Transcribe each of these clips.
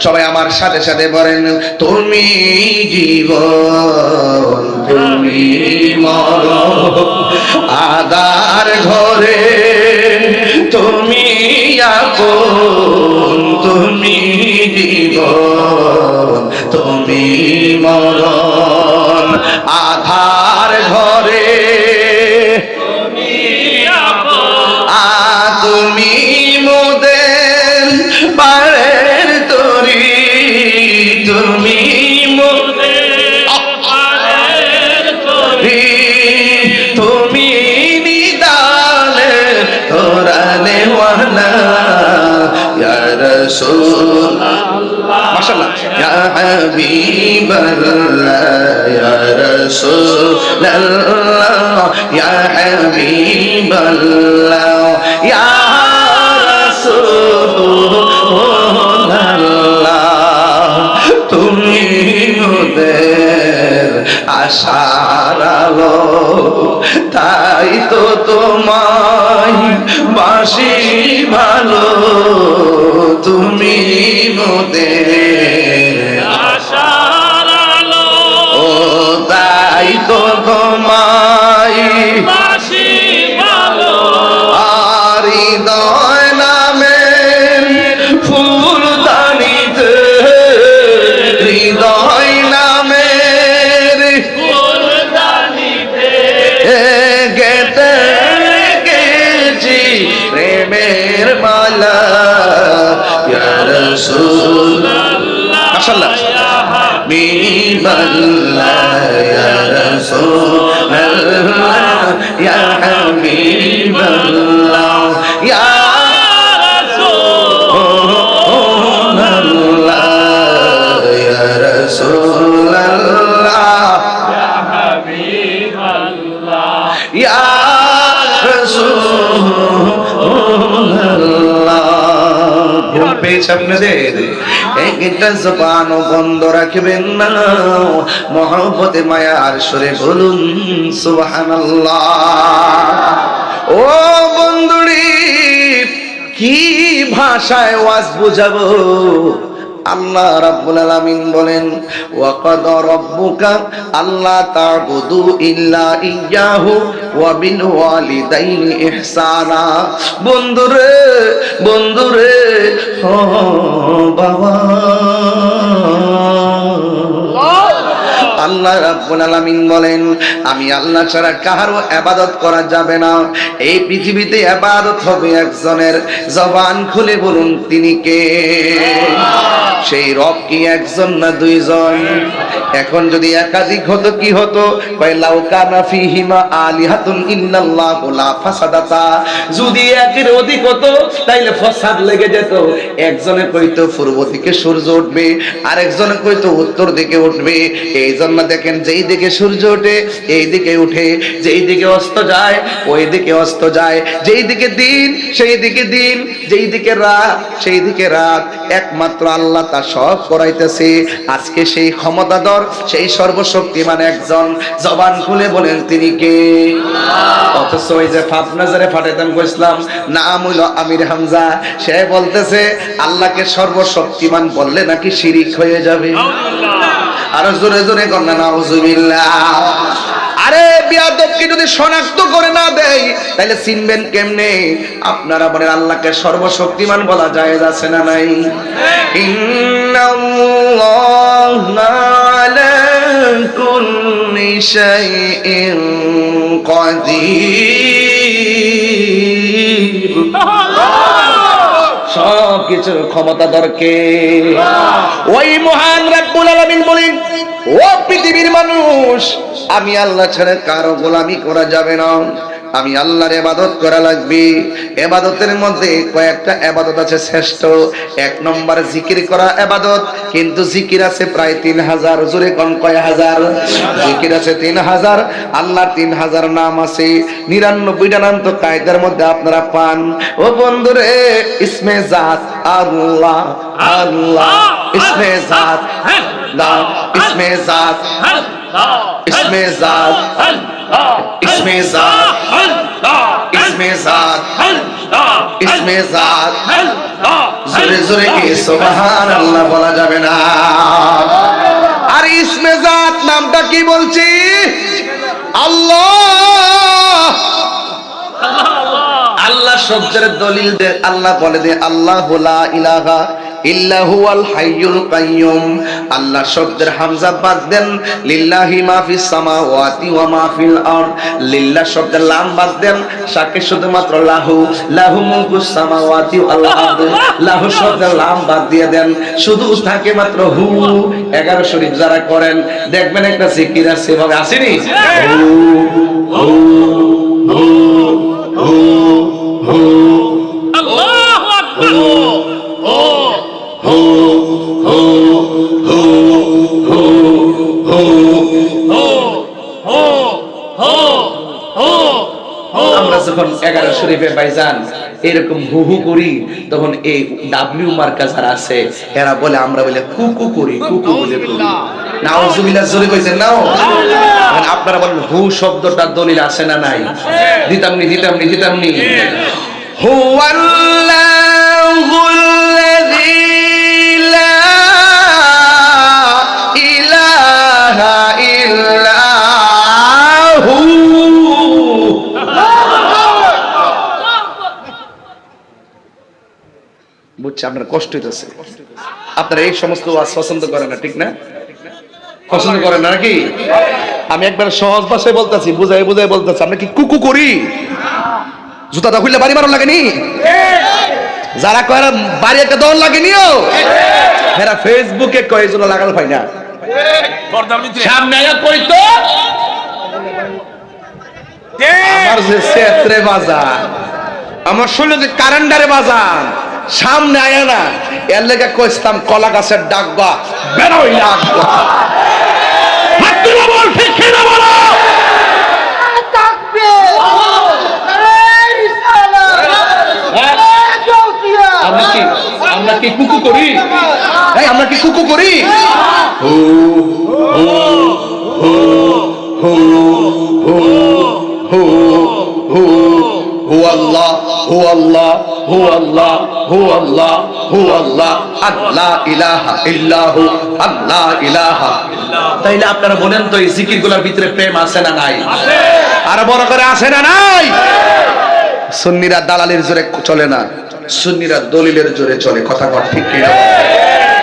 সবাই আমার সাথে সাথে বলেন, তুমি জীবন তুমি মরণ, আধার ঘরে তুমি আপন, তুমি জীবন তুমি মরণ, আধার ঘরে তুমি আপন, তুমি মোদের পারের তরি, তুমি মোদের পারের তরি, তুমি নিদানে তোরানে ওয়ালা ইয়া রাসূলুল্লাহ, মাশাআল্লাহ, ইয়া হাবিবাল্লাহ ইয়া রাসূলুল্লাহ, ইয়া হাবিবাল্লাহ ইয়া রাসূলুল্লাহ, তুমি মোদের আশার আলো, তাই তো তোমায় বাসি ভালো, তুমি মোদের আশার আলো, ও তাই তো তোমায় বাসি ভালো, আর হৃদয় নামের ফুলদানিতে, হৃদয় নামের ফুলদানিতে গেতে গেছি প্রেমের মালা, ইয়া রাসূলুল্লাহ, মাশাআল্লাহ, ইয়া হাবিবাল্লাহ ইয়া রাসূলুল্লাহ, ইয়া হাবিবাল্লাহ ইয়া রাসূলুল্লাহ, ইয়া রাসূলুল্লাহ, ইয়া হাবিবাল্লাহ ইয়া রাসূলুল্লাহ। ঘুম পেয়েছে আপনাদের? একটা জবানও বন্ধ রাখবেন না, মহব্বতে মায়ার সুরে বলুন সুবহানাল্লাহ। ও বন্ধুরি, কি ভাষায় ওয়াজ বুঝাবো? আল্লাহ রাব্বুল আলামিন বলেন, ওয়া ক্বাদা রাব্বুকা আল্লা তা'বুদু ইল্লা ইয়্যাহু ওয়া বিল ওয়ালিদাইনি ইহসানা। বন্ধুরে বন্ধুরে, ও বাবা, আল্লাহ রাব্বুল আলামিন বলেন, আমি আল্লাহ ছাড়া কারো ইবাদত করা যাবে না। এই পৃথিবীতে ইবাদত হবে একজনের। জবান খুলে বলুন, তিনি কে? সেই রব কি একজন না দুইজন? এখন যদি একাধিক হতো কি হতো? কয় লাউ কানা ফীহিমা আলিহাতুন ইল্লাল্লাহু লা ফাসাদাতা। যদি একের অধিক হতো তাইলে ফাসাদ লেগে যেত। একজনে কইতো পূর্ব দিকে সূর্য উঠবে, আরেকজনে কইতো উত্তর দিকে উঠবে। এই জন্য দেখেন, যেই দিকে সূর্য ওঠে এই দিকে উঠে, যেই দিকে অস্ত যায় ওই দিকে অস্ত যায়, যেই দিকে দিন সেই দিকে দিন, যেই দিকে রাত সেই দিকে রাত। একমাত্র আল্লাহ তা সব করাইতেছে। আজকে সেই ক্ষমতাধর, সেই সর্বশক্তিমান একজন। জবান খুলে বলেন, তিনি কে? অথচ ওই যে ফাপনাজারে ফাটাইতাম কইছিলাম, নাম হইল আমির হামজা, সে বলতেছে আল্লাহকে সর্বশক্তিমান বললে নাকি শিরিক হয়ে যাবে। আর জোরে জোরে কন্যা নাউজুবিল্লাহ। আরে বিয়াদবকে যদি শনাক্ত করে না দেয় তাহলে চিনবেন কেমনে? আপনারা বলেন, আল্লাহকে সর্বশক্তিমান বলা জায়েজ আছে না নাই? ইন্নাল্লাহা আলা কুল্লি শাইইন কাদির। সব কিছুর ক্ষমতাধর কে? ওই মহান রব্বুল আলামিন বলেন, ও পৃথিবীর মানুষ, আমি আল্লাহ ছাড়া কারো গোলামি করা যাবে না। আমি আল্লাহর ইবাদত করা লাগবে। ইবাদতের মধ্যে কয়েকটা ইবাদত আছে শ্রেষ্ঠ। এক নম্বর জিকির করা ইবাদত, কিন্তু জিকির আছে প্রায় 3000। জোরে কোন কয় হাজার? জিকির আছে 3000। আল্লাহর 3000 নাম আছে। 99টা নাম তো কায়দার মধ্যে আপনারা পান। ও বন্ধুরে, ইসমে জাত আল্লাহ আল্লাহ, ইসমে জাত আল্লাহ, ইসমে জাত इसमें जात इसमें जात इसमें जात इसमें जात जोरे जोरे के सुबहान अल्लाह বলা যাবে না। আর ইসমে জাত নামটা কি বলছি? আল্লাহ। আল্লাহ শব্দের দলিল দে, আল্লাহ বলে দে আল্লাহু লা ইলাহা ইল্লা হুয়াল হাইয়ুল কাইয়ুম। আল্লাহ শব্দের হামজা বাদ দেন, লিল্লাহি মা ফিস সামাওয়াতি ওয়া মা ফিল আরদ। লিল্লাহ শব্দের লাম বাদ দেন, সাকে শুধুমাত্র লাহু, লাহু মুলকুস সামাওয়াতি ওয়াল আরদ। লাহু শব্দের লাম বাদ দিয়ে দেন, শুধু থাকে মাত্র হু। 11 শরীফ যারা করেন দেখবেন একটা জিকির আছে, এভাবে আসেনি হু হু হু হু হু আল্লাহু আকবার। আমরা যখন 11 শরীফে ভাইজান এরকম হু হু করি, তখন এই ডাব্লিউ মার্কা যারা আছে এরা বলে আমরা বলে কুকু করি, কুকু বলে করি। নাউজুবিল্লাহ জোরে কইছেন নাও। এখন আপনারা বলেন হু শব্দটা দলিল আছে না নাই? দিতামনি দিতামনি দিতামনি। হুয়াল্লাহুল্লাযী লা ইলাহা ইল্লা হু। বুঝছি আপনার কষ্ট হইতেছে, আপনারা এই সমস্ত ওয়াজ পছন্দ করেন না, ঠিক না? পছন্দ করেন না নাকি? আমি একবার সহজ ভাষায় বলতেছি, বুঝাই বুঝাই বলতেছি। আমরা কি কুকু করি? জুতাটা খুললে বাড়ি মারণ লাগেনি? যারা কয় বাড়ি একটা দল লাগেনিও, এরা ফেসবুকে কয় জন্য লাগাল পাই না। সামনে আয়া কই তো আমার যে সেত্রে বাজার, আমার শরীরে যে কারেন্ডারে বাজার, সামনে আয়া না, এর লেগে কইতাম কলা গাছের ডাকবা বেরোই না। বল ঠিক না বলো। আমরা কি কুকু করি? আমরা কি কুকু করি? হু হু হু হু হু হু হু আল্লাহ হু আল্লাহ হু আল্লাহ হু আল্লাহ হু আল্লাহ আল্লাহ ইলাহা ইল্লাহু আল্লাহ ইলাহা। তাইলে আপনারা বলেন তো এই জিকিরগুলোর ভিতরে প্রেম আছে না নাই? আর বড় করে আছে না নাই? সুন্নিরা দালালের জোরে চলে না, সুন্নিরা দলিলের জোরে চলে। কথা কর ঠিক কি না?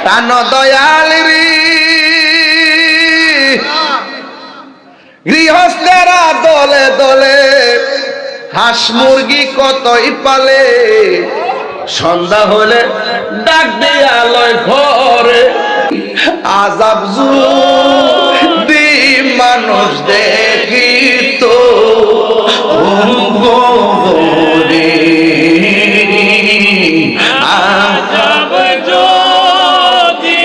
তান দয়াল রে গৃহস্থেরা দলে দলে হাঁস মুরগি কতই পালে, সন্ধ্যা হলে ডাক দিয়া লয় ঘরে। আযাব যদি মানুষ দেখিত গোরে, আযাব যদি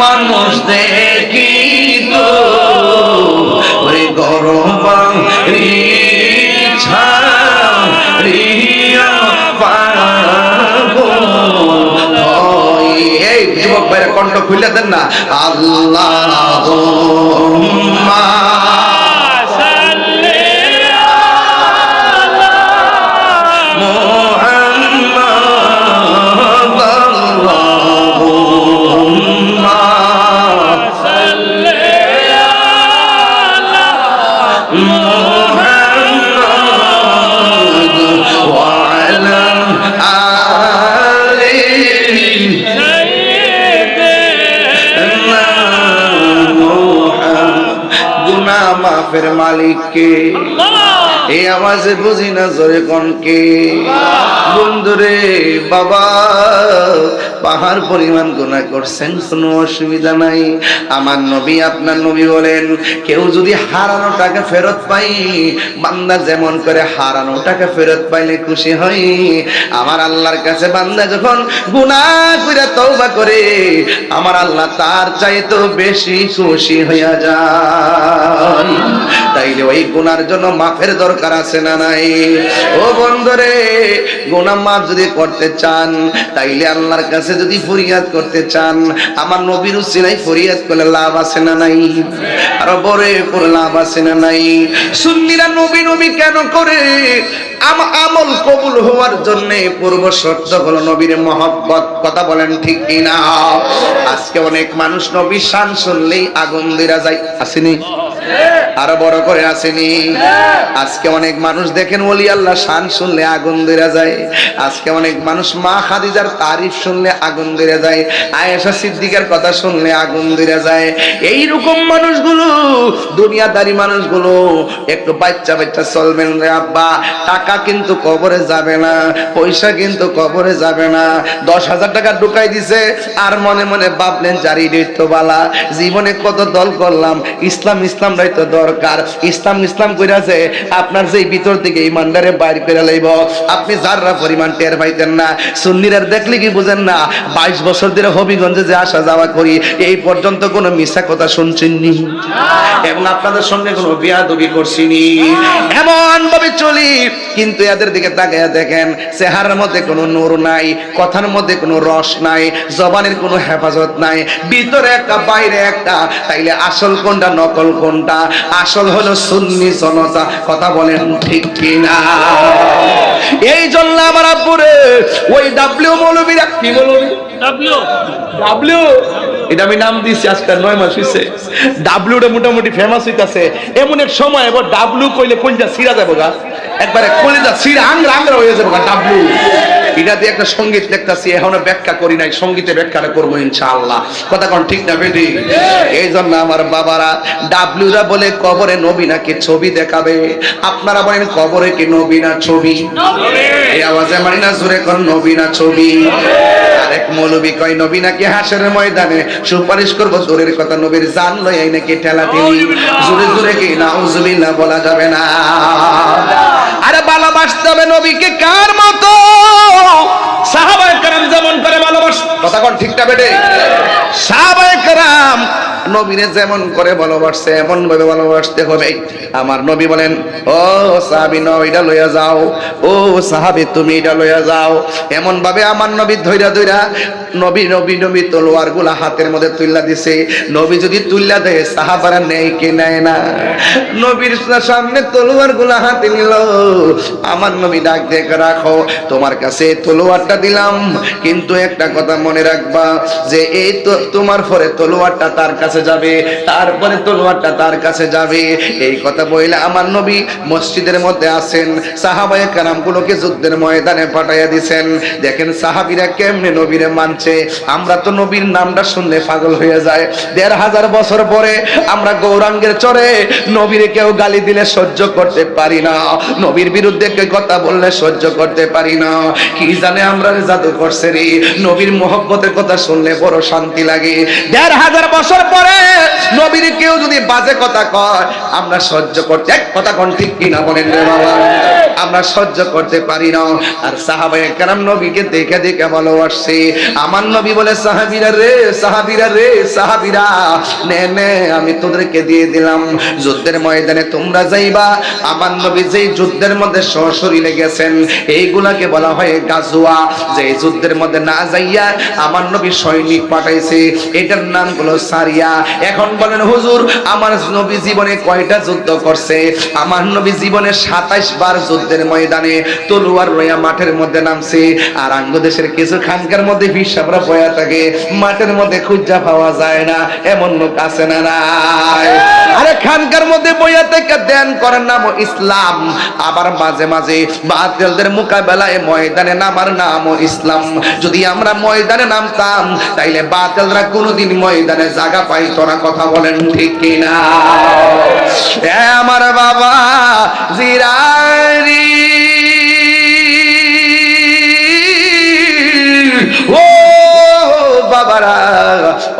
মানুষ দেখিত ওই গরম ছাড়িয়া পাগল। এই যুবক ভাইরা কণ্ঠ খুলে দেন না। আল্লাহুম্মা সাল্লি আলা মুহাম্মাদ। আল্লাহুম্মা সাল্লি আলা মুহাম্মাদ ওয়া আলা আলিহি গুনাহ মাফের মালিক কে? এই আওয়াজে বুঝি না জোরে কনকে। বন্ধুরে বাবা, পাহাড় পরিমাণ গুনাহ করছেন, কোনো অসুবিধা নাই। আমার নবী আপনার নবী বলেন, কেউ যদি হারানো টাকা ফেরত পাই, বান্দা যেমন করে হারানো টাকা ফেরত পাইলে খুশি হয়, আমার আল্লাহর কাছে বান্দা যখন গুনাহ করে তওবা করে, আমার আল্লাহ তার চাইতেও বেশি খুশি হইয়া যায়। তাইলে ওই গুনার জন্য মাফের দরকার আছে না নাই? ও বন্ধুরে, গুনাহ মাফ যদি করতে চান, তাইলে আল্লাহর কাছে যদি ফরিয়াদ করতে চান, আমার নবীর উসিলায় ফরিয়াদ করলে লাভ আছে না নাই? আর বড় করে লাভ আছে না নাই? সুন্নিরা নবী নবী কেন করে? আমল কবুল হওয়ার জন্য পূর্ব শর্ত হলো নবীর মহব্বত। কথা বলেন ঠিক কিনা? আজকে অনেক মানুষ নবীর শান শুনলেই আগুন ধরে যায়, আসেনি? আরো বড় করে আসেনি? আজকে অনেক মানুষ দেখেন ওলি আল্লাহ শান শুনলে আগুন ধরে যায়। আজকে অনেক মানুষ মা খাদিজার তারিফ শুনলে আগুন ধরে যায়, আয়েশা সিদ্দিকার কথা শুনলে আগুন ধরে যায়। এইরকম মানুষগুলো, দুনিয়াদারি মানুষগুলো একটু বাচ্চা বাচ্চা চলবেন রে আব্বা। টাকা কিন্তু কবরে যাবে না, পয়সা কিন্তু কবরে যাবে না। 10,000 টাকা ঢুকাই দিছে আর মনে মনে ভাবলেন জারি দৈত্য বালা, জীবনে কত দল করলাম, ইসলাম ইসলাম রাইতো দরকার, ইসলাম ইসলাম কইরাছে আপনার যেই ভিতর থেকে ইমানদারে বাইর করে লইব, আপনি যাররা পরিমাণ টের পাইতেন না। সুন্নিরা দেখলে কি বুঝেন না? 22 বছর ধরে হবিগঞ্জে যে আসা যাওয়া করি, এই পর্যন্ত কোনো মিথ্যা কথা শুনছেননি এবং আপনাদের সঙ্গে কোনো বিয়াদবি করছিনি, এমন ভাবে চলি। কিন্তু এদের দিকে তাকাইয়া দেখেন, চেহারার মধ্যে কোনো নূর নাই, কথার মধ্যে কোনো রস নাই, জবানের কোনো হেফাজত নাই, ভিতরে একটা বাইরে একটা। তাইলে আসল কোনটা নকল কোনটা? আসল হলো সুন্নি জনতা। কথা বলেন ঠিক কিনা? এই জন্য আমার আব্বুরে ওই ডাব্লিউ মৌলবীরা, কি মৌলবী? ডাব্লিউ, এটা আমি নাম দিয়েছি আজকে 9 মাস হইছে। ডাব্লিউটা মোটামুটি ফেমাস হইতাছে। এমন এক সময় এবার ডাব্লিউ কইলে কোনটা সিরা যাবে গা, একবারে কলিজা সিরা আংরা আংরা হয়ে যাবে গা ডাব্লিউ। এটা দিয়ে একটা সঙ্গীত দেখতাছি, এখনো ব্যাখ্যা করি নাই, সঙ্গীতে ব্যাখ্যাটা করবো ইনশাআল্লাহ। কথা কোন ঠিক না বেটি? এই জন্য আমার বাবারা ডাব্লিউরা বলে কবরে নবী নাকি ছবি দেখাবে। আপনারা বলেন কবরে কি নবী না ছবি? এই আওয়াজে মানি না, জোরে কোন নবী না ছবি? আরেক মৌলবী কয় নবী নাকি হাসরের ময়দানে সুপারিশ করবো। দূরের কথা, নবীর জান লই নাকি ঠেলা ঠেলি। জোরে জোরে কি নাউজুবিল্লাহ বলা যাবে না? আরে ভালোবাসতে হবে নবীকে কার মতো? সাহাবায়ে কেরাম যেমন করে ভালোবাস, কথা কোন ঠিক না বেটে? সাহাবায়ে কেরাম নবীরে যেমন করে ভালোবাসছে এমন ভাবে ভালোবাসতে হবে। আমার নবী বলেন, ও সাহাবী নাও এটা লইয়া যাও, ও সাহাবী তুমি এটা লইয়া যাও। এমন ভাবে আমার নবী ধইরা ধইরা নবী নবী নবী তলোয়ার গুলা হাতের মধ্যে তুইলা দিছে। নবী যদি তুইলা দেয় সাহাবারা নেয় কি নেয় না? নবীর সামনে তলোয়ার গুলা হাতে নিল। আমার নবী ডাক দেখে, রাখো, তোমার কাছে তলোয়ারটা দিলাম, কিন্তু একটা কথা মনে রাখবা যে এই তো তোমার পরে তলোয়ারটা তার কাছে যাবে, তারপরে তলোয়ারটা তার কাছে যাবে। এই কথা বইলে আমার নবী মসজিদের মধ্যে আছেন, সাহাবায়ে কেরাম গুলোকে যুদ্ধের ময়দানে পাঠাইয়া দিছেন। দেখেন সাহাবীরা কেমনে নবীরে মানছে। আমরা তো নবীর নামটা শুনলে পাগল হয়ে যায়। 1500 বছর পরে আমরা গৌরাঙ্গের চরে নবীরে কেউ গালি দিলে সহ্য করতে পারি না, নবীর বিরুদ্ধে কেউ কথা বললে সহ্য করতে পারি না। কি জানে আমরা জাদু করছে রে, নবীর মহব্বতের কথা শুনলে বড় শান্তি লাগে। 1500 বছর পরে নবীর কেউ যদি বাজে কথা কয় আমরা সহ্য করতে, এক কথা কোন ঠিক কিনা বলেন রে বাবা? আমরা সহ্য করতে পারি না। আর সাহাবায়ে কেরাম নবীকে দেখে দেখে ভালোবাসছে। আমার নবী বলে, সাহাবীরা রে, সাহাবীরা রে, সাহাবীরা নে নে, আমি তোদেরকে দিয়ে দিলাম। যুদ্ধের ময়দানে তোমরা যাইবা। আমার নবী যেই যুদ্ধের মধ্যে সশরীরে গেছেন এইগুলাকে বলা হয় গাজওয়া। যে যুদ্ধের মধ্যে না যাইয়া আমার নবী সৈনিক পাঠাইছে এটার নাম হলো সারিয়া। এখন বলেন হুজুর, আমার নবী জীবনে কয়টা যুদ্ধ করছে? আমার নবী জীবনে 27 বার যুদ্ধের ময়দানে তলোয়ার লইয়া মাঠের মধ্যে নামছে। আর আঙ্গদেশের কিছু খানকার মধ্যে হিসাবরা বয়া থাকে, মাঠের মধ্যে খুঁজা পাওয়া যায় না, এমন লোক আছে না নাই? আরে খানকার মধ্যে বইয়া থেকে ধ্যান করার নাম ইসলাম, আবার মাঝে মাঝে বাতিলদের মোকাবেলায় ময়দানে নামার নাম ইসলাম। যদি আমরা ময়দানে নামতাম তাইলে বাতিলরা কোনোদিন ময়দানে জায়গা পাইতো না। কথা বলেন ঠিক কিনা? আমার বাবা জিরারি, ও বাবারা,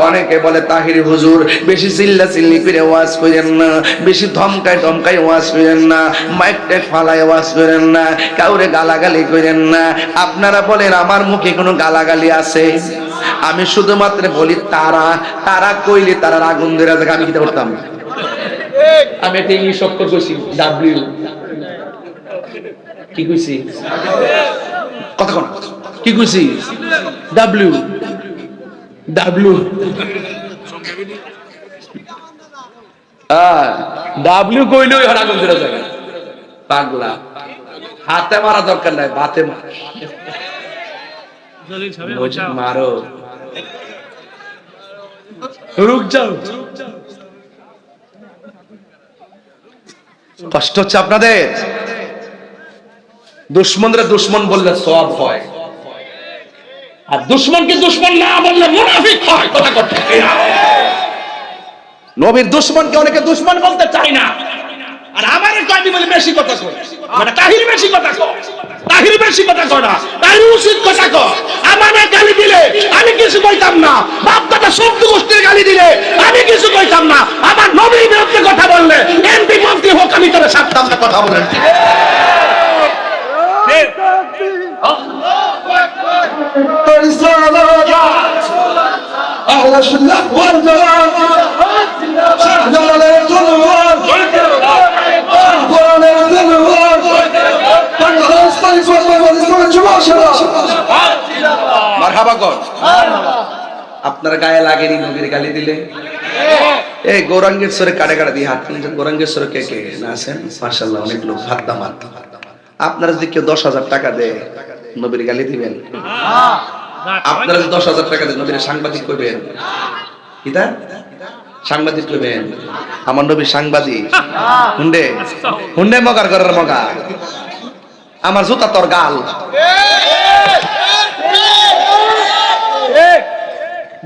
অনেকে বলে তাহির হুজুর বেশি চিল্লা চিল্লি করে ওয়াজ করেন না, বেশি ধমকায় ধমকায় ওয়াজ করেন না, মাইক টেক ফালায় ওয়াজ করেন না, কাউরে গালাগালি করেন না। আপনারা বলেন আমার মুখে কোনো গালাগালি আছে? আমি শুধুমাত্র বলি তারা তারা কইলে তারা আগুন ধরে থাকে। আমি কিটা করতাম? আমি একটা ইংলিশ অক্ষর কইছি, ডাব্লিউ। কি কইছি? কথা কোন কি কইছি ডাব্লিউ ডাব্লিউ ডাব্লিউ কইলেই হরা আগুন ধরে যাবে পাগলা হাতে মারা দরকার নাই বাতে মারো রুক যাও কষ্ট হচ্ছে আপনাদের দুশ্মনরা দুশ্মন বললে সওয়াব হয় আর দুশ্মনকে দুশ্মন না বললে মুনাফিক হয় কথা করতে নবীর দুশ্মনকে অনেকে দুশ্মন বলতে চায় না আর আমারে কয়নি বলে বেশি কথা কয় মানে তাহির বেশি কথা কয় তাহির বেশি কথা কয় না তাহির উচিত কথা কয় আমারে গালি দিলে আমি কিছু কইতাম না বাপ দাদা শব্দ গোষ্ঠীর গালি দিলে আমি কিছু কইতাম না আমার নবীর বিরুদ্ধে কথা বললে এমপি মন্ত্রী হোক আমি তোরে সাবধান না কথা বলেন আপনার গায়ে লাগেনি নবীর গালি দিলে এই গৌরাঙ্গের সরে কাটে কাটে দিয়ে হাত তুলেছেন গৌরাঙ্গের সরে কে কে না আছেন মাশাআল্লাহ অনেক লোক হাত দামাত আপনারা যদি কেউ 10,000 টাকা দেয় নবীর গালি দিবেন আপনারা যদি 10,000 টাকা দেন নবীর সাংবাদিক করবেন কিটা সাংবাদিক করবেন আমার নবী সাংবাদিক হুন্ডে হুন্ডে মগার করার মগা আমার জুতা তোর গাল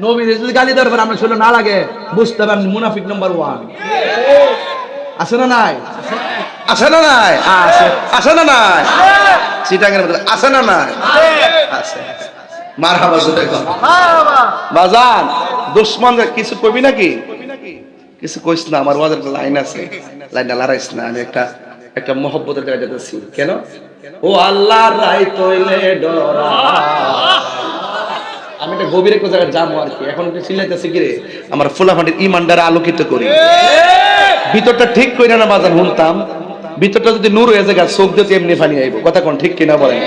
নবীর যদি গালি দেওয়ার পর আমরা শুনে না লাগে বুঝতে পারেন মুনাফিক নাম্বার 1 আছে না নাই আছে না নাই আছে আছে না নাই চিটাঙ্গের মধ্যে আছে না নাই আছে মারহাবা জোরে কর মারহাবা বাজান দুশমনরা কিছু কইবি নাকি কিছু কইছ না আমার ওয়াজের লাইন আছে লাইনটা লড়াইছ না আমি একটা মহব্বতের জায়গা যেতেছি কেন ও আল্লাহর রাই তইলে ডরা আমি একটা গভীর একটা জায়গায় যাবো আর কি এখন চিল্লাইতেছি কি রে আমার ফুলাফাটির ইমানদারে আলোকিত করি ভিতরটা ঠিক কইরা না বাজান শুনতাম ভিতরটা যদি নূর হয়ে যায় চোখ দিয়ে এমনি পানি আইব কথা কোন ঠিক কিনা বলেন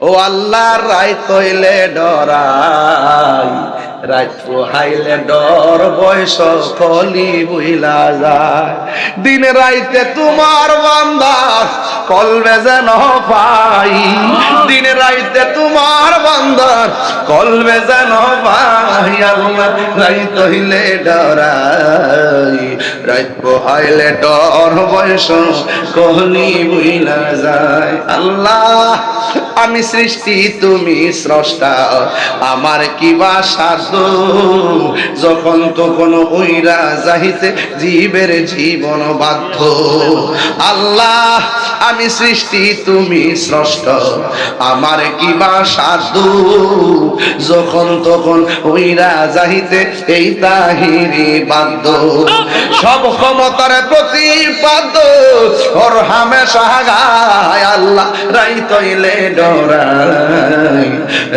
ও আল্লাহর রাই তইলে ডরাই রাত পোহাইলে ডর বয়স কলি বুইলা যায় দিন রাইতে তোমার বান্দা কলবে যেন পাই দিন রাইতে তোমার বান্দা কলবে যেন পাই আল্লাহ রাই তইলে ডরাই রাত পোহাইলে ডর বয়স কলি বুইলা যায় আল্লাহ আমি সৃষ্টি তুমি স্রষ্টা আমার কি বা সাধ্য যখন তখন ওইরা যাইতে জীবের জীবন বাধ্য আল্লাহ আমি সৃষ্টি তুমি স্রষ্টা আমার কি বা সাধ্য যখন তখন ওইরা যাইতে এই তাহিরি বাধ্য সব ক্ষমতার প্রতিপাদ্য ওর হামেশা গায় আল্লাহ রাই তইলে ডরাই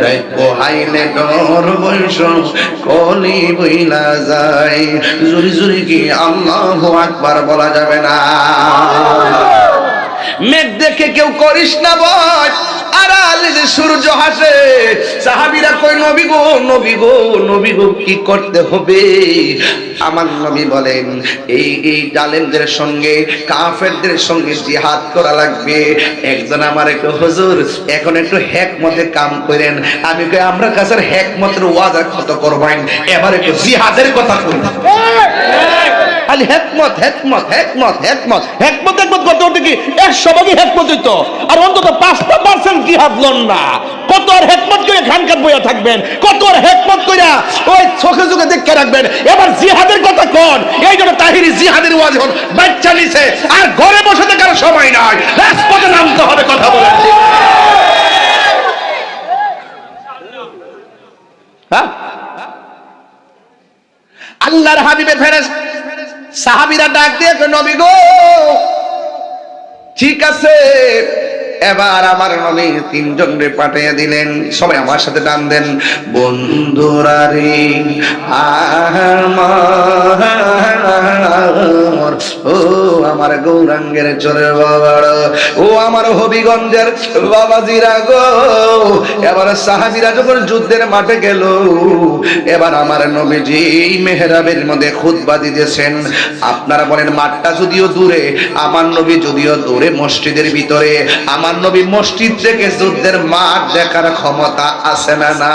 রাই পোহাইলে ডর বৈশ কলি বইলা যায় জুরি জুরি কি আল্লাহু আকবার বলা যাবে না মেঘ দেখে কেউ করিস না ভয় আড়ালে যে সূর্য হাসে সাহাবীরা কই নবী গো নবী গো নবী গো কি করতে হবে আমার নবী বলেন এই জালেমদের সঙ্গে কাফেরদের সঙ্গে জিহাদ করা লাগবে একজন আমার একটু হুজুর এখন একটু হিকমতে কাম করেন আমি কই আমরা কাছের হিকমতের ওয়াজ কত করবেন এবার একটু জিহাদের কথা কই খালি হিকমত হিকমত হিকমত হিকমত হিকমত হিকমত করতে করতে কি 100 ভাগই হিকমত হইতো আর অন্তত 5% জিহাদ লন না কত আর হিকমত করে খানকাত বইয়া থাকবেন কত আর হিকমত কইরা ওই চোখে চোখে দেখে রাখবেন এবার জিহাদের কথা কোন এই জন্য তাহিরি জিহাদের ওয়াজ হল বাচ্চা নিছে আর ঘরে বসে থাকার সময় নাই রাজপথে নামতে হবে কথা বলেন হ্যাঁ আল্লাহর হাবিবের ফেরেশতা সাহাবীরা ডাক দিয়ে নবী গো ঠিক আছে এবার আমার নবী 3 জনরে পাঠিয়ে দিলেন সবাই আমার সাথে টান দেন বন্ধুরা রে আমার ও আমার আমার গৌরাঙ্গের চোরের বাবার, ও আমার হবিগঞ্জের বাবাজিরা গো, এবার সাহাবীরা যখন যুদ্ধের মাঠে গেল, এবার আমার নবীজি মেহরাবের মধ্যে খুতবা দিতেছেন। আপনারা বলেন মাঠটা যদিও দূরে, আমার নবী যদিও দূরে মসজিদের ভিতরে, আমার নবী মসজিদ থেকে যুদ্ধের মাঠ দেখার ক্ষমতা আছে না? না,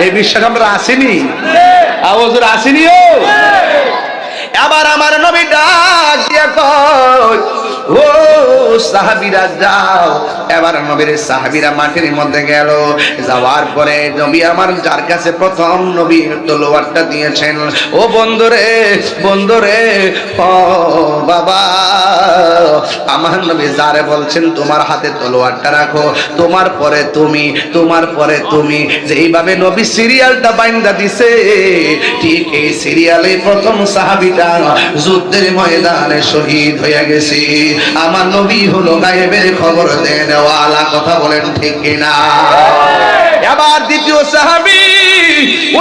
এই বিশ্বাস আমরা আসেনি, আওয়াজের আসেনিও। এবার আমার নবী ডাক দিয়া কয়, ও সাহাবীরা যাও। এবার নবীর সাহাবীরা মাঠের মধ্যে গেল। যাওয়ার পরে নবী আমার যার কাছে প্রথম নবী তলোয়ারটা দিয়েছেন, ও বন্ধুরে, বন্ধুরে, ও বাবা, আমার নবী যারে বলছেন তোমার হাতে তলোয়ারটা রাখো, তোমার পরে তুমি, তোমার পরে তুমি, যেইভাবে নবী সিরিয়ালটা বাইন্দা দিছে, ঠিক এই সিরিয়ালে প্রথম সাহাবীটা যুদ্ধের ময়দানে শহীদ হয়ে গেছে। আমার নবী হলো গায়েবের খবর দেওয়ালা, কথা বলেন ঠিক কিনা? এবার দ্বিতীয় সাহাবী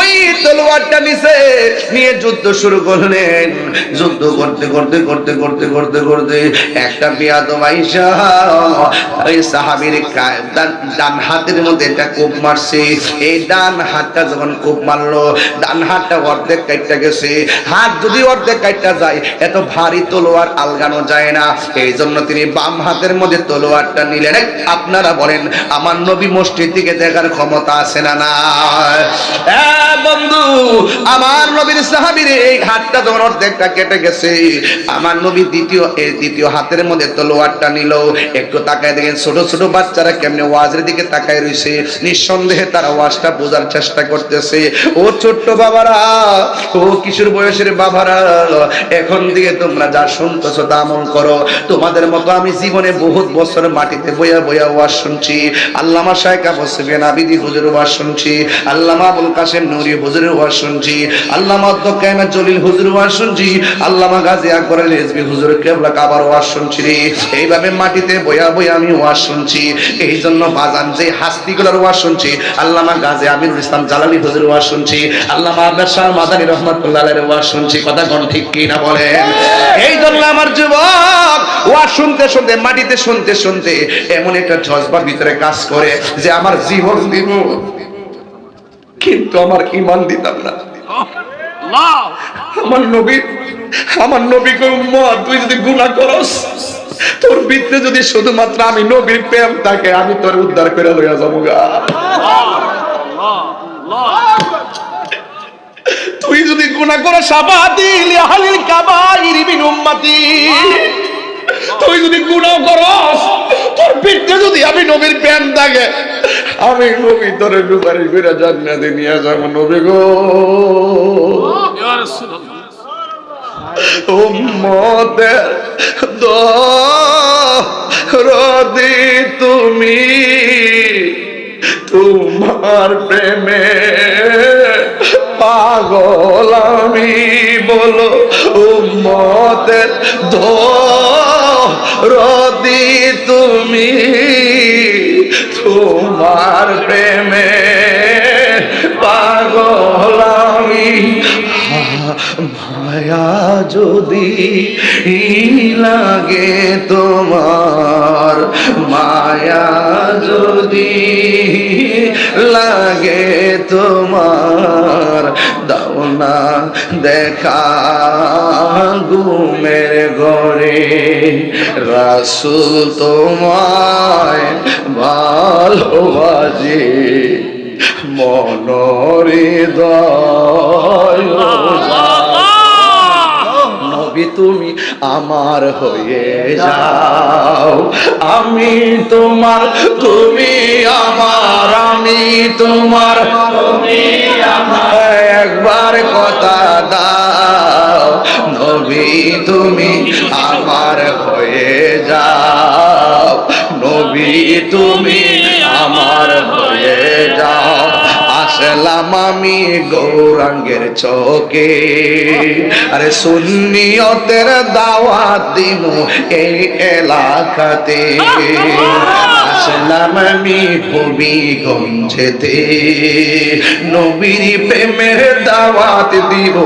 ওই তলোয়ারটা নিছে, নিয়ে যুদ্ধ শুরু করলেন। যুদ্ধ করতে করতে করতে করতে করতে করতে একটা বেয়াদব আইসা ওই সাহাবীর ডান হাতের মধ্যে একটা কোপ মারছে। এই ডান হাতটা যখন কোপ মারলো, ডান হাতটা অর্ধেক কাটটা গেছে। হাত যদি অর্ধেক কাটটা যায়, এত ভারী তলোয়ার আলগানো যায় না, এই জন্য তিনি বাম হাতের মধ্যে তলোয়ারটা নিলেন। আপনারা বলেন আমার নবী মসজিদ থেকে দেখার ক্ষমতা আছে না? না বন্ধু, আমার নবীর সাহাবীর এই হাতটা যখন অর্ধেকটা কেটে গেছে, আমার নবী দ্বিতীয় হাতের মধ্যে তলোয়ারটা নিল। একটু তাকায় দেখেন ছোট ছোট বাচ্চারা কেমনে ওয়াজের দিকে তাকায় রইছে, নিঃসন্দেহে তারা ওয়াজটা বোঝার চেষ্টা করতেছে। ও ছোট্ট বাবারা, ও কিশোর বয়সের বাবারা, এখন থেকে তোমরা যা শুনতেছো তা আমল করো। তোমাদের মতো আমি জীবনে বহুত বছর মাটিতে বইয়া বইয়া ওয়াজ শুনছি। আল্লামা শাইখ আবু সুফিয়ান আবিদি হুজুরের ওয়াজ শুনছি, আল্লামা আবুল কাসেম নুরি হুজুরের ওয়াজ শুনছি, আল্লামা আব্দুল কাইম জলিল হুজুরের ওয়াজ শুনছি, আল্লামা গাজী আকবর আলী রিজভী হুজুরের কেবলা কাবার ওয়াজ শুনছি। এইভাবে মাটিতে বইয়া বইয়া আমি ওয়াজ শুনছি। এই জন্য বাজান যে হাস্তিগুলোর ওয়াজ শুনছি, আল্লামা গাজী আমিরুল ইসলাম জালালি হুজুরের ওয়াজ শুনছি, আল্লামা আব্বাস শাহ মাদানী রহমাতুল্লাহ আলাইহির ওয়াজ শুনছি। কথা কোন ঠিক কি না বলেন? এই জন্য আমার যুবক ওয়াজ শুনতে শুনতে, মাটিতে শুনতে শুনতে এমন একটা জজবা ভিতরে কাজ করে যে আমার জীবন দিব, কিন্তু আমার ঈমান দিতাম না। আমার নবীকে উম্মত, তুই যদি গুনাহ করস, তোর ভিতরে যদি শুধুমাত্র আমি নবীর প্রেম থাকে, আমি তোর উদ্ধার করে লইয়া যাবো গা। তুই যদি গুনাহ করস, সাবাদিল আহলিল কাবাইর মিন উম্মতি, তুই যদি গুনাহ করস, তোর ভিতরে যদি আমি নবীর প্রেম থাকে, আমি নবী তোর সুপারিশ করে জান্নাতে নিয়ে যাবো। নবী গো, ইয়া রাসূলুল্লাহ, উম্মতের দরদি তুমি, তোমার প্রেমে পাগল আমি, বলো উম্মতের দরদি তুমি, তোমার প্রেমে পাগল আমি। মায়া যদি লাগে তোমার, মায়া যদি লাগে তোমার, দাও না দেখা ঘুমের ঘরে, রাসূল তোমায় ভালোবাসে, মনোহৃদয় নবী তুমি আমার হয়ে যাও, আমি তোমার, তুমি আমার, আমি তোমার, তুমি আমার, একবার কথা দাও, নবী তুমি আমার হয়ে যাও, নবী তুমি আমার হয়ে যাও। আসলাম আমি গৌরাঙ্গের চকে, আরে সুন্নিয়তের দাওয়াত দিব এই এলাকাতে। আসলাম আমি হবিগঞ্জেতে, নবীর প্রেমের দাওয়াত দিব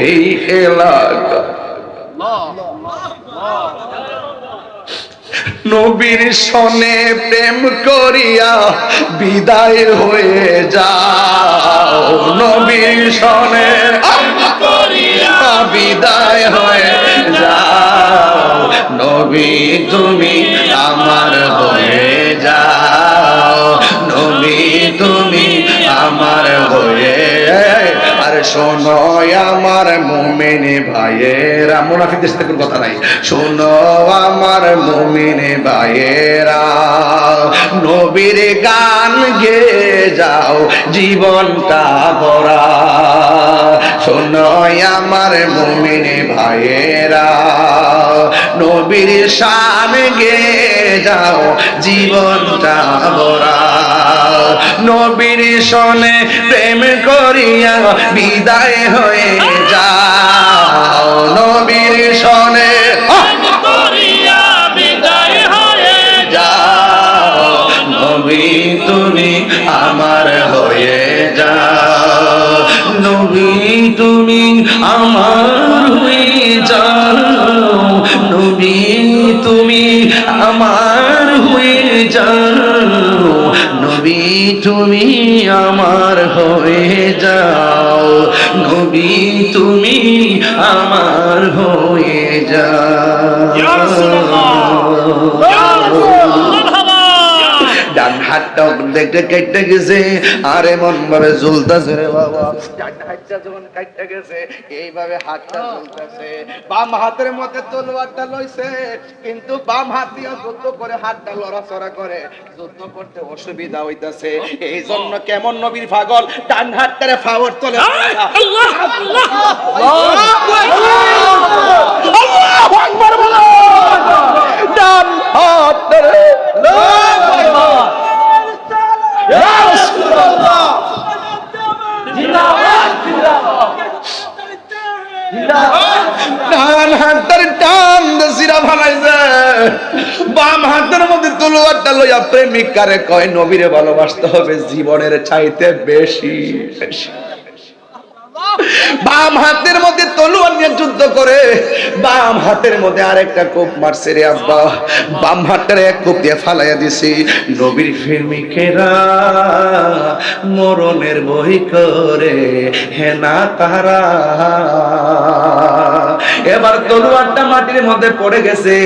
এই এলাকা। নবীর সনে প্রেম করিয়া বিদায় হয়ে যাও, নবীর সনে করিয়া বিদায় হয়ে যাও, নবী তুমি আমার হয়ে যাও, নবী তুমি আমার হয়ে। আর শোনো আমার মুমিন ভাইয়েরা, মুনাফিকদের সাথে কোনো কথা নাই, শোনো আমার মুমিন ভাইয়েরা, নবীর গান গেয়ে যাও জীবনটা ভরা। শোনো আমার মুমিন ভাইয়েরা, নবীর শান গেয়ে যাও জীবনটা ভরা। নবীর সনে প্রেম করিয়া বিদায় হয়ে যাও, নবীর সনে করিয়া বিদায় হয়ে যাও, নবী তুমি আমার হয়ে যাও, নবী তুমি আমার হয়ে যাও, নবী তুমি আমার হয়ে যাও, নবী তুমি আমার হয়ে যাও, নবী তুমি আমার হয়ে যাও। ডান হাতটা দেখতে কেটে গেছে, আর এমন ভাবে ঝুলতেছে রে বাবা, ডান হাতটা যখন কেটে গেছে এইভাবে হাতটা ঝুলতেছে, বাম হাতের মধ্যে তলোয়ারটা লইছে, কিন্তু বাম হাত দিয়ে যুদ্ধ করে হাতটা লড়াচড়া করে, যুদ্ধ করতে অসুবিধা হইতাছে। এই জন্য কেমন নবীর পাগল ডান হাতটারে ফাওয়ার তোলে, আল্লাহু আকবার বলো, ডান হাতটারে ডান হাতের টান সিরা ভালাইছে, বাম হাতের মধ্যে তলোয়ারটা লইয়া প্রেমিকারে কয় নবীরে ভালোবাসতে হবে জীবনের চাইতে বেশি বেশি। বাম হাতের মধ্যে তলোয়ার নিয়ে যুদ্ধ করে, বাম হাতের মধ্যে আরেকটা কোপ মারছে রে আব্বা, বাম হাতটারে এক কোপ দিয়ে ফালাইয়া দিছি। নবীর প্রেমিকেরা মরণের বই করে হেনা তারা, এবার তলোয়ারটা মাটির মধ্যে পড়ে গেছে,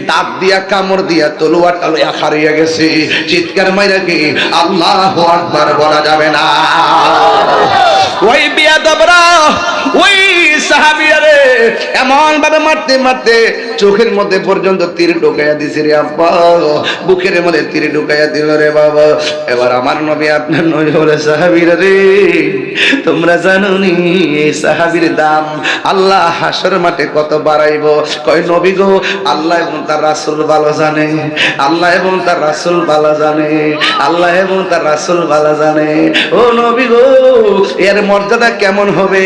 দাঁত দিয়া কামড় দিয়া তলোয়ারটা লইয়া হারিয়ে গেছে। চিৎকার মাইরা কি আল্লাহু আকবার বলা যাবে না? ওই বিয়াদবরা, ওই সাহাবীরা রে এমন ভাবে মারতে মারতে চোখের মধ্যে পর্যন্ত তীর ঢুকাইয়া দিছে রে আব্বা, বুকের মধ্যে তীর ঢুকাইয়া দিল রে বাবা। এবার আমার নবী আপনার নবী বলে, সাহাবীরা রে তোমরা জানো নি এই সাহাবীর দাম আল্লাহ হাসর মাঠে কত বাড়াইবো? কয় নবী গো, আল্লাহ এবং তার রাসূল ভালো জানে, আল্লাহ এবং তার রাসূল ভালো জানে, আল্লাহ এবং তার রাসূল ভালো জানে। ও নবী গো, এর মর্যাদা কেমন হবে?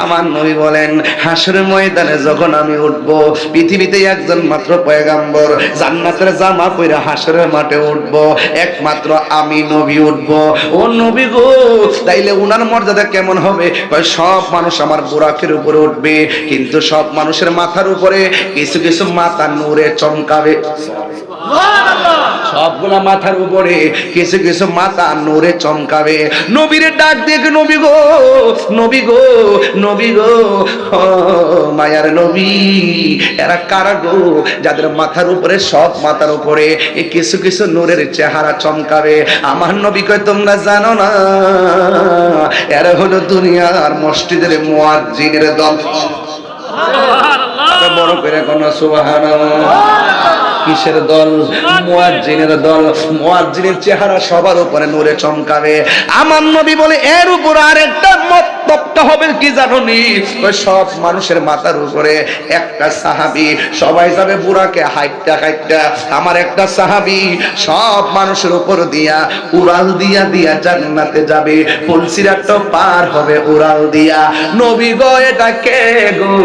আমার নবী বলেন, হাসরের ময়দানে যখন আমি উঠবো, পৃথিবীতে একজন মাত্র পয়গাম্বর জান্নাতের জামা পরে হাসরের মাঠে উঠবো, একমাত্র আমি নবী উঠবো। ও নবী গো, তাইলে উনার মর্যাদা কেমন হবে? সব মানুষ আমার বুরাকের উপরে উঠবে, কিন্তু সব মানুষের মাথার উপরে কিছু কিছু মাথা নূরে চমকাবে। সবগুলা মাথার উপরে কিছু কিছু মাথা নূরে চমকাবে। নবীরে ডাক দিয়ে, নবী গো, নবী গো, নবী গো, ও মায়ার নবী, এরা কারা গো যাদের মাথার উপরে, সব মাথার উপরে কিছু কিছু নূরের চেহারা চমকাবে? আমার নবী কয়, তোমরা জানো না এরা হলো দুনিয়ার মসজিদের মুয়াজ্জিনের দল। বড় করে কোন সুবহানাল্লাহ। কিসের দল? মুয়াজ্জিনের দল। মুয়াজ্জিনের চেহারা সবার উপরে নূরে চমকাবে। আমার নবী বলে, এর উপর আরেকটা মতলবটা হবে কি জানোনি? সব মানুষের মাথার উপরে একটা সাহাবী, সবাই যাবে বুরাকে হাইটটা হাইটটা, আমার একটা সাহাবী সব মানুষের উপর দিয়া উড়াল দিয়া দিয়া জান্নাতে যাবে, ফুলসিরাতটা পার হবে উড়াল দিয়া। নবী গো, এটা কে গো?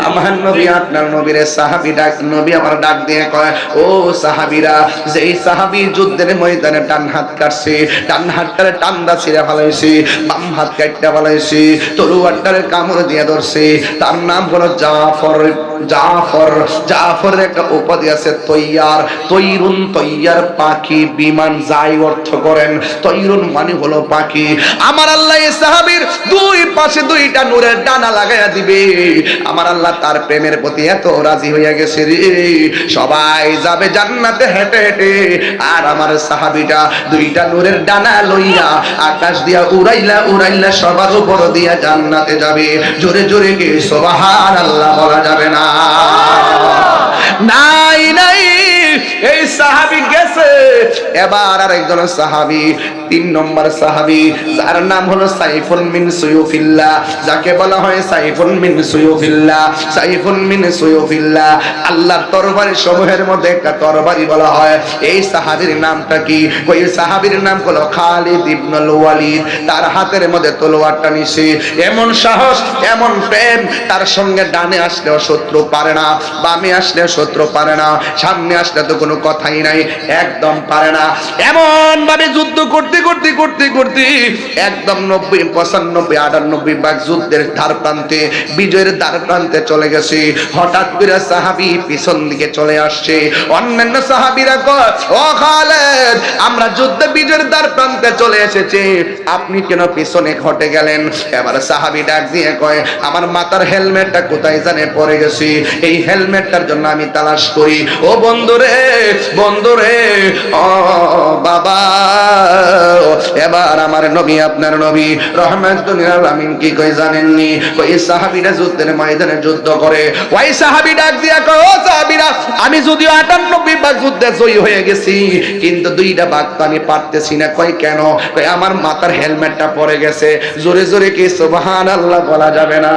আমার নবী আপনার নবীরে সাহাবী ডাক, নবী আমার ডাক দিয়ে কয়, ও সাহাবীরা, যেই সাহাবী যুদ্ধের ময়দানে ডান হাত কাটছে, ডান হাতটারে টান্ডা ছিঁড়ে ফেলাইছে, বাম হাত কাটতে ফেলাইছে, তলোয়ারটা কবুতরের কামড় দিয়ে ধরছে। তার নাম হলো জাফর। জাফরের একটা উপাধি আছে তৈয়ার। তৈরুন, তৈয়ার পাখি, বিমান যাই অর্থ করেন। তৈরুন মানে হলো পাখি। আমার আল্লাহ এই সাহাবীর দুই পাশে দুইটা নূরের ডানা লাগাইয়া দিবে। আমার আল্লাহ তার প্রেমের প্রতি এত রাজি হইয়া গেছে রে, সবাই যাবে জান্নাতে হেঁটে হেঁটে, আর আমার সাহাবীটা দুইটা নূরের ডানা লইয়া আকাশ দিয়া উড়াইলা উড়াইলা সবার উপর দিয়া জান্নাতে যাবে। জোরে জোরে কি সুবহানাল্লাহ বলা যাবে না? নাই নাই, এই সাহাবী গেছে। এবার আরেকজন সাহাবী, 3 নম্বর সাহাবী, যার নাম হলো সাইফুন মিন সুয়ুফিল্লাহ, যাকে বলা হয় সাইফুন মিন সুয়ুফিল্লাহ। সাইফুন মিন সুয়ুফিল্লাহ আল্লাহর তরবারি সমূহের মধ্যে একটা তরবারি বলা হয়। এই সাহাবীর নামটা কি? ওই সাহাবীর নাম হলো খালিদ ইবনুল ওয়ালিদ। তার হাতের মধ্যে তলোয়ারটা নিছে। এমন সাহস, এমন প্রেম, তার সঙ্গে ডানে আসলেও শত্রু পারে না, বামে আসলে শত্রু পারে না, সামনে আসলে তো কোনো কথাই নাই, একদম পারে না। এমন ভাবে যুদ্ধ করতে করতে করতে করতে একদম 90, 95, 98 ভাগ যুদ্ধের ধার প্রান্তে, বিজয়ের দ্বার প্রান্তে চলে গেছে। হঠাৎ করে সাহাবী পিছন দিকে চলে আসছে। অন্যান্য সাহাবীরা কয়, ও খালেদ, আমরা যুদ্ধে বিজয়ের দ্বার প্রান্তে চলে এসেছি, আপনি কেন পিছনে ঘটে গেলেন? এবার সাহাবী ডাক দিয়ে কয়, আমার মাথার হেলমেটটা কোথায় জানে পড়ে গেছে, এই হেলমেটটার জন্য আমি তালাশ করি। ও বন্ধুরে, বন্ধুরে, ও বাবা। এবার আমার নবী, আপনার নবী রহমাতুল লিল আলামিন কি কই জানেননি? ওই সাহাবীরা যুদ্ধের ময়দানে যুদ্ধ করে। ওই সাহাবী ডাক দিয়া কয়, ও সাহাবীরা, আমি যদিও 98 ভাগ যুদ্ধে জয়ী হয়ে গেছি, কিন্তু 2টা ভাগ তো আমি পারতেছি না। কই কেন? কই আমার মাথার হেলমেটটা পড়ে গেছে। জোরে জোরে কি সুবহানাল্লাহ বলা যাবে না?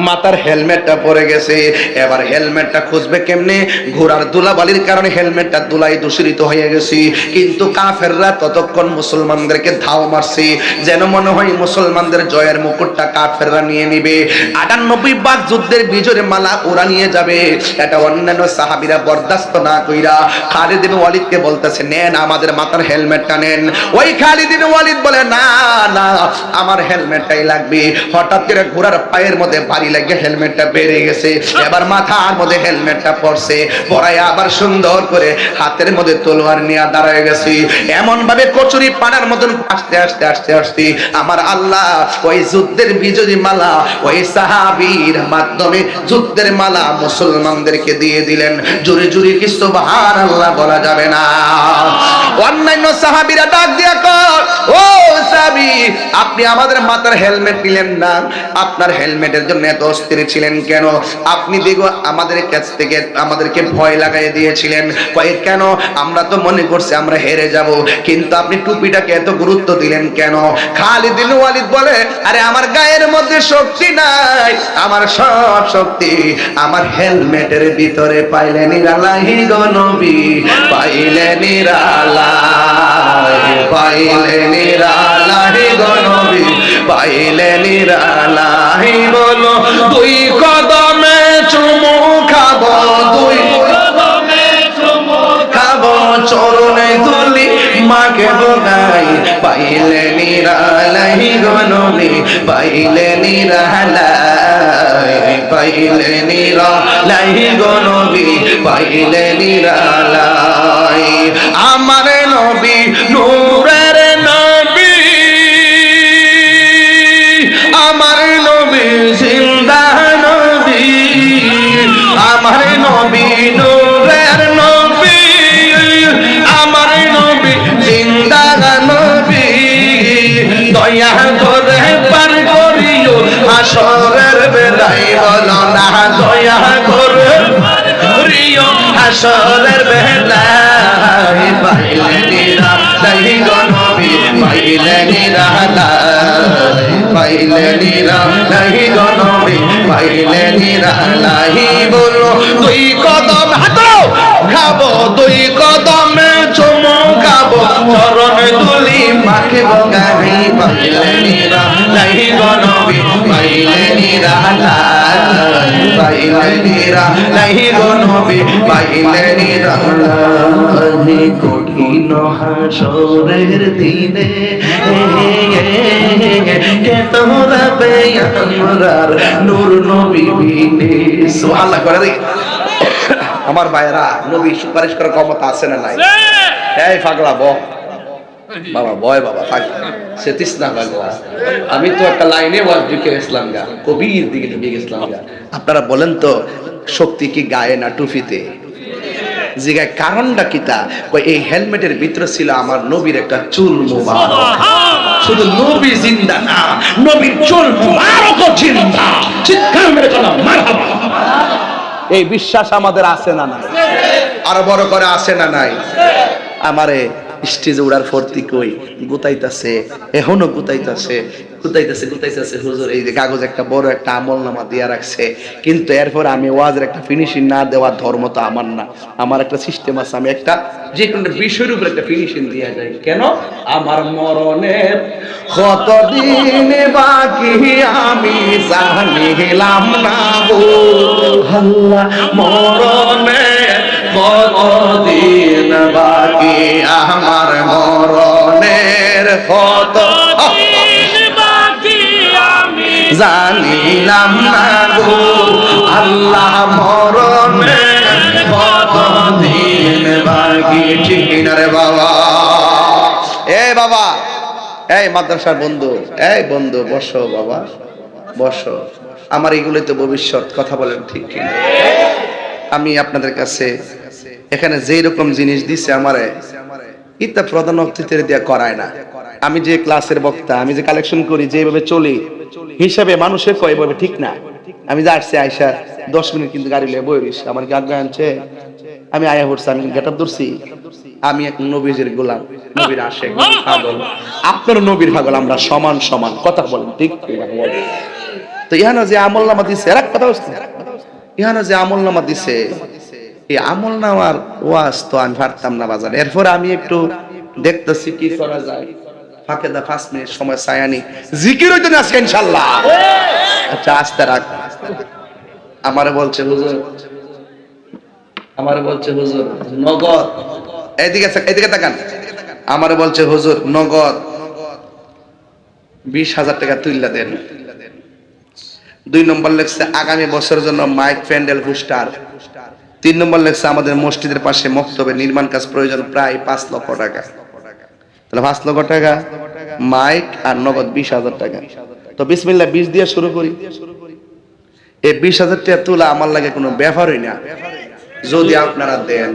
মাথার হেলমেটটা পড়ে গেছে। এবার হেলমেটটা খুঁজবে কেমনে? ঘোড়ার ধুলাবালির কারণে হেলমেটটা ধুলাই দূষিত হয়ে গেছে। কিন্তু কাফেররা ততক্ষণ মুসলমানদেরকে ধাও মারছে, যেন মনে হয় মুসলমানদের জয়ের মুকুটটা কাফেররা নিয়ে নিবে। 98 ভাগ যুদ্ধের বিজয়ের মালা ওরা নিয়ে যাবে। এটা অন্যান্য সাহাবীরা বরদাস্ত না কইরা খালিদ ইবনে ওয়ালিদকে বলতেছে, নেন আমাদের মাথার হেলমেটটা নেন। ওই খালিদ ইবনে ওয়ালিদ বলে, না না, আমার হেলমেটটাই লাগবে। হঠাৎ করে ঘোড়ার পায়ের মধ্যে লাগে হেলমেটটা বেড়ে গেছে। এবার মাথার মধ্যে হেলমেটটা পড়ছে, পরায় আবার সুন্দর করে হাতের মধ্যে তলোয়ার নিয়ে দাঁড়ায় গেছে। এমন ভাবে কচুরি পানার মতন আস্তে আস্তে আস্তে আস্তে আমার আল্লাহ ওই যুদ্ধের বিজয়ী মালা ওই সাহাবীর মাধ্যমে যুদ্ধের মালা মুসলমানদেরকে দিয়ে দিলেন। জোরে জোরে কি সুবহানাল্লাহ বলা যাবে না? অন্যান্য সাহাবীরা ডাক দিয়া কয়, ও সাহাবী, আপনি আমাদের মাথার হেলমেট নিলেন না, আপনার হেলমেটের জন্য এত অস্থির ছিলেন কেন? আপনি দেখো আমাদের কাছ থেকে আমাদেরকে ভয় লাগাই দিয়েছিলেন। কয় কেন? আমরা তো মনে করছি আমরা হেরে যাব, কিন্তু আপনি টুপিটাকে এত গুরুত্ব দিলেন কেন? খালিদ ইবনে ওয়ালিদ বলে, আরে আমার গায়ের মধ্যে শক্তি নাই, আমার সব শক্তি আমার হেলমেটের ভিতরে। পাইলে নিরালাহি গো নবী, পাইলে নিরালাই, পাইলে নিরালাহি গো নবী, পাইলে নিরালাই। বলো 2 কদমে চুমু খাবো, 2 কদমে চুমু খাবো, চরণে ধুলি মাকে বোগাই, পাইলে নিরালাই গো নবী, পাইলে নিরালাই, পাইলে নিরালাই গো নবী, পাইলে নিরালাই। আমার নবী নূরের নবী, আমার নবী জিন্দা নবী, আমার নবী নূরের নবী, আমার নবী জিন্দা নবী। দয়া করে পার করিও হাসরের বেলায়, বলো না দয়া করে পার করিও হাসরের বেলায়। পাইলে নিরালাই গো নবী, পাইলে নিরালাই, পাইলে নিরালাই গো নবী, পাইলে নিরালাই। বলো 2 কদম হাঁটো খাবো, 2 কদমে চুমু খাবো, চরণে ধুলি মাকে বোগাই, পাইলে নিরালাই গো নবী, পাইলে নিরালাই, পাইলে নিরালাই গো নবী, পাইলে নিরালাই। কঠিন হাসরের দিনে কে তোরা আমরার নূর নবী বিনে সুবহানাল্লাহ করে রে আমার ভাইরা নবী সুপারিশ করার ক্ষমতা আছে না নাই এই পাগলা বাবা বয় বাবা থাক সেতিস না পাগলা আমি তো একটা লাইনে ওয়াজ ঢুকে গেছিলাম গা কবির দিকে ঢুকে গেছিলাম গা আপনারা বলেন তো শক্তি কি গায়ে না টুপিতে জিগায় কারণটা কিতা এই হেলমেটের ভিতরে ছিল আমার নবীর একটা চুল মুবারক শুধু নবী জিন্দা না নবীর চুল মুবারক জিন্দা চিৎকার মেরে বলো মারহাবা এই বিশ্বাস আমাদের আছে না নাই আরো বড় করে আছে না নাই আমারে স্টেজে উড়ার ফর্তি কই গুতাইতাছে এখনো গুতাইতাছে হুজুর এই যে কাগজ একটা বড় একটা আমলনামা দিয়া রাখছে কিন্তু এরপর আমি ওয়াজের একটা ফিনিশিং না দেওয়ার ধর্ম তো আমার না আমার একটা সিস্টেম আছে আমি একটা যে কোনো বিষয়ের উপর একটা ফিনিশিং দিয়া যাই কেন আমার মরণের কতদিন বাকি আমি জানিলাম না গো আল্লাহ মরণের কতদিন বাকি আমার মরণের কতদিন বাকি আমি জানিলাম না গো আল্লাহ মরণের কতদিন বাকি ঠিক না রে বাবা বাবা এই মাদ্রাসার বন্ধু বন্ধু বসো বাবা বসো আমার এগুলোই তো ভবিষ্যৎ কথা বলেন ঠিক কিনা আমি আপনাদের কাছে এখানে যেই রকম জিনিস দিছে আমারে ইতা প্রধান অতিথির দিয়া করায় না আমি যে ক্লাসের বক্তা আমি যে কালেকশন করি যেভাবে চলি হিসাবে মানুষের কয় ভাবে ঠিক না আমি যা আসছি আয়সা 10 মিনিট কিন্তু গাড়ি লিয়ে বইরিস আমার কি আজ্ঞা আনছে আমি আয়া হচ্ছে আমি গেটআপ ধরছি আমি এক নবীর গোলাম নবীর আশিক পাগল আপনার নবীর পাগল আমরা সমান সমান কথা বলেন ঠিক তো ইহানো যে আমলনামা দিছে আর কথা হচ্ছে ইহানো যে আমলনামা দিছে এই আমলনামার ওয়াজ তো আমি পারতাম না বাজার এরপর আমি একটু দেখতেছি কি করা যায় ফাঁকে 5 মিনিট সময় চাইনি জিকির হইতো না আজকে ইনশাআল্লাহ আচ্ছা আস্তে রাখ আমারে বলছে হুজুর নগদ এদিকে তাকান আমারে বলছে হুজুর নগদ 20,000 টাকা তুইলা দেন 2 নম্বর লেখছে আগামী বছরের জন্য মাইক প্যান্ডেল পোস্টার 3 নম্বর লেখছে আমাদের মসজিদের পাশে মক্তবের নির্মাণ কাজ প্রয়োজন প্রায় 5 লক্ষ টাকা তাহলে 5 লক্ষ টাকা মাইক আর নগদ 20,000 টাকা তো বিসমিল্লাহ 20 দিয়ে শুরু করি এই 20,000 টাকা তোলা আমার লাগে কোনো ব্যাপারই না যদি আপনারা দেন